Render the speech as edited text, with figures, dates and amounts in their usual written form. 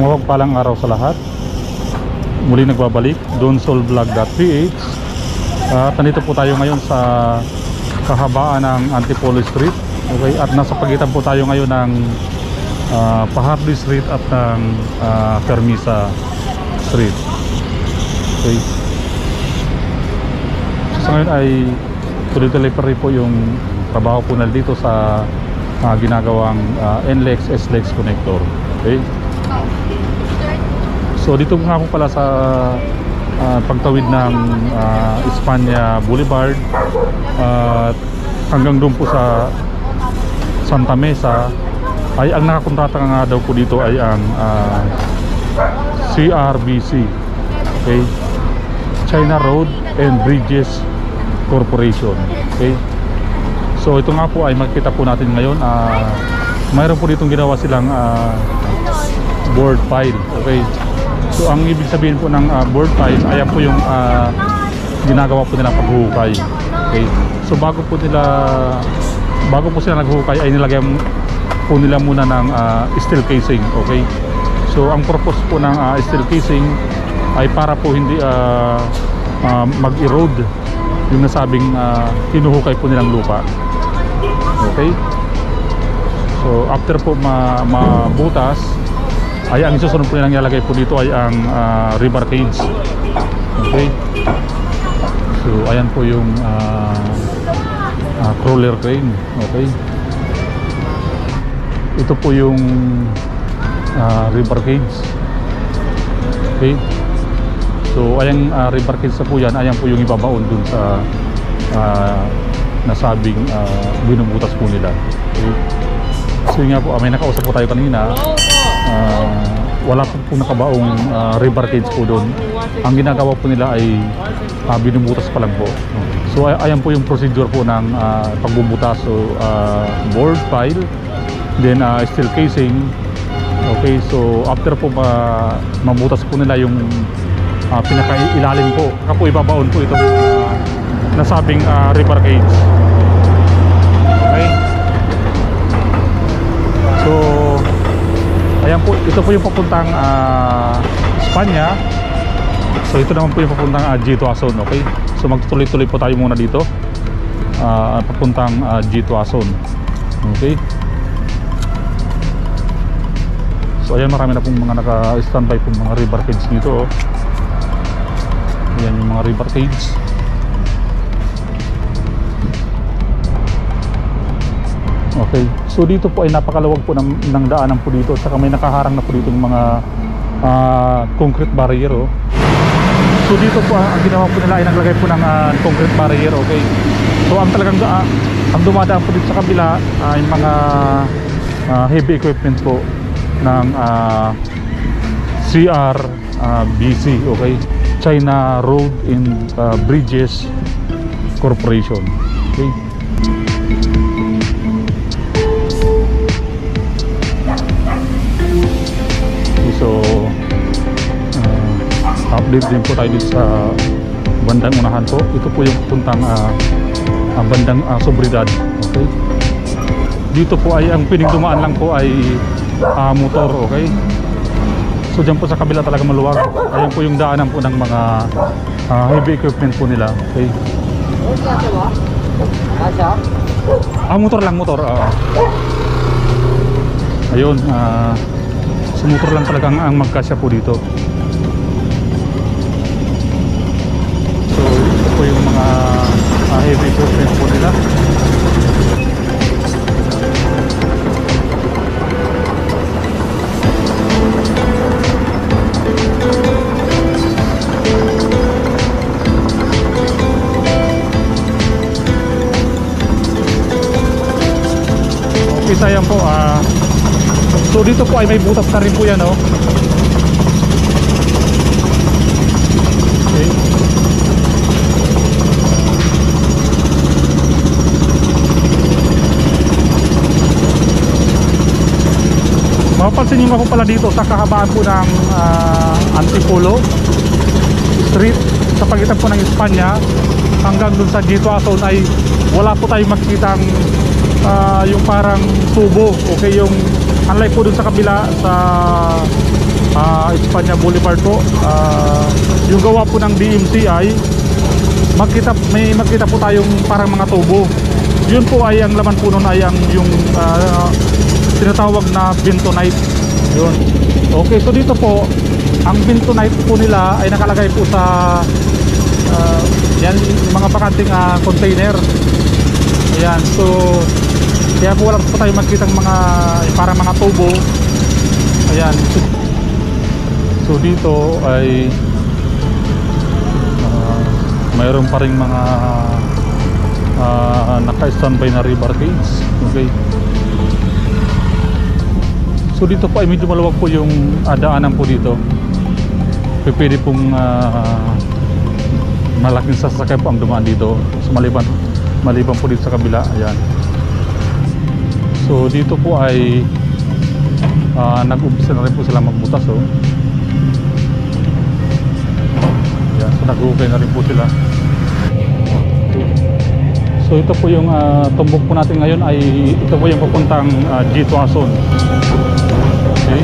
Isang mapagpalang araw sa lahat. Muli nagbabalik DonSolVlog.ph. At nandito po tayo ngayon sa kahabaan ng Antipolo Street. Okay, at nasa pagitan po tayo ngayon ng Pahardi Street at ng Permisa Street. Okay. So ngayon ay tuloy-tuloy pa rin po yung trabaho po na dito sa ginagawang NLEX SLEX connector. Okay. So dito nga po pala sa pagtawid ng Espanya Boulevard at hanggang doon po sa Santa Mesa ay ang nakakontrata nga daw po dito ay ang CRBC, okay, China Road and Bridges Corporation. Okay. So ito nga po ay makikita po natin ngayon, mayroon po ditong ginawa silang board pile. Okay. So ang ibig sabihin po ng board pile, ayan po yung ginagawa po nilang paghuhukay. Okay. So bago po sila naghuhukay ay nilagyan po nila muna ng steel casing. Okay. So ang purpose po ng steel casing ay para po hindi mag-erode yung nasabing hinuhukay po nilang lupa. Okay. So after po mabutas ay ang susunod po nilang ilalagay po dito ay ang rebar cage. Okay. So ayan po yung crawler crane. Okay. Ito po yung rebar cage. Okay. So ayan, rebar cage na po yan. Ayan po yung ibabaon dun sa nasabing binubutas po nila. Okay. So yun nga po, may nakausap po tayo kanina. Wala po nakabaong rebar cage po doon. Ang ginagawa po nila ay binubutas pa lang po. So ayan po yung procedure po ng pagbubutas. So board pile, then steel casing. Okay, so after po mabutas po nila yung pinakailalim po, kapo ibabaon po itong nasabing rebar cage. Okay. So ayan po, ito po yung papuntang Espanya. So ito naman po yung papuntang G2Ason. Okay. So magtutuloy-tuloy po tayo muna dito papuntang G2Ason. Okay. So ayan, marami na pong mga naka-standby pong mga rebar cage dito. Ayan yung mga rebar cage. Okay. So dito po ay napakalawag po ng daanan po dito. Saka may nakaharang na po dito yung mga concrete barrier. Oh. So dito po ang ginawa po nila ay naglagay po ng concrete barrier. Okay. So ang talagang ang dumadaan po dito sa kabila ay mga heavy equipment po ng CRBC. Okay. China Road and Bridges Corporation. Okay. So update din po tayo dito sa bandang unahan po. Ito po yung puntang bandang Sobridad. Okay. Dito po ay ang piling dumaan lang po ay motor. Okay. So dyan po sa kabila talaga maluwag. Ayan po yung daanan po ng mga heavy equipment po nila. Okay. Motor lang, motor. Ayun, motor lang talaga ang magkasya po dito. So ito po yung mga heavy equipment po nila. Okay, yan po. So dito po ay may butas na rin po yan, oh. Okay. Mapapansin nyo nga po pala dito sa kahabaan po ng Antipolo Street sa pagitan po ng Espanya hanggang dun sa G2Ason ay wala po tayong makikitang yung parang tubo. Okay, yung unlike po dun sa kabila sa Espanya Boulevard po. Yung gawa po ng DMCI, may makita po tayong parang mga tubo. Yun po ay ang laman po nun ay yung tinatawag na bentonite. Yun. Okay, so dito po ang bentonite po nila ay nakalagay po sa yan, yung mga bakanting container. Ayan, so kaya po wala po tayo makitang mga parang mga tubo. Ayan, so dito ay mayroon pa rin mga naka-standby na river cage. Okay, so dito po ay medyo maluwag po yung daanan po dito. Pwede pong malaking sasakyan po ang dumaan dito. So maliban po dito sa kabila. Ayan, so dito po ay nag-umpisa na rin po sila magbutas. Ayan, so nag-ukay na rin po sila. So ito po yung tumbok po natin ngayon, ay ito po yung papuntang G. Tuason. Okay,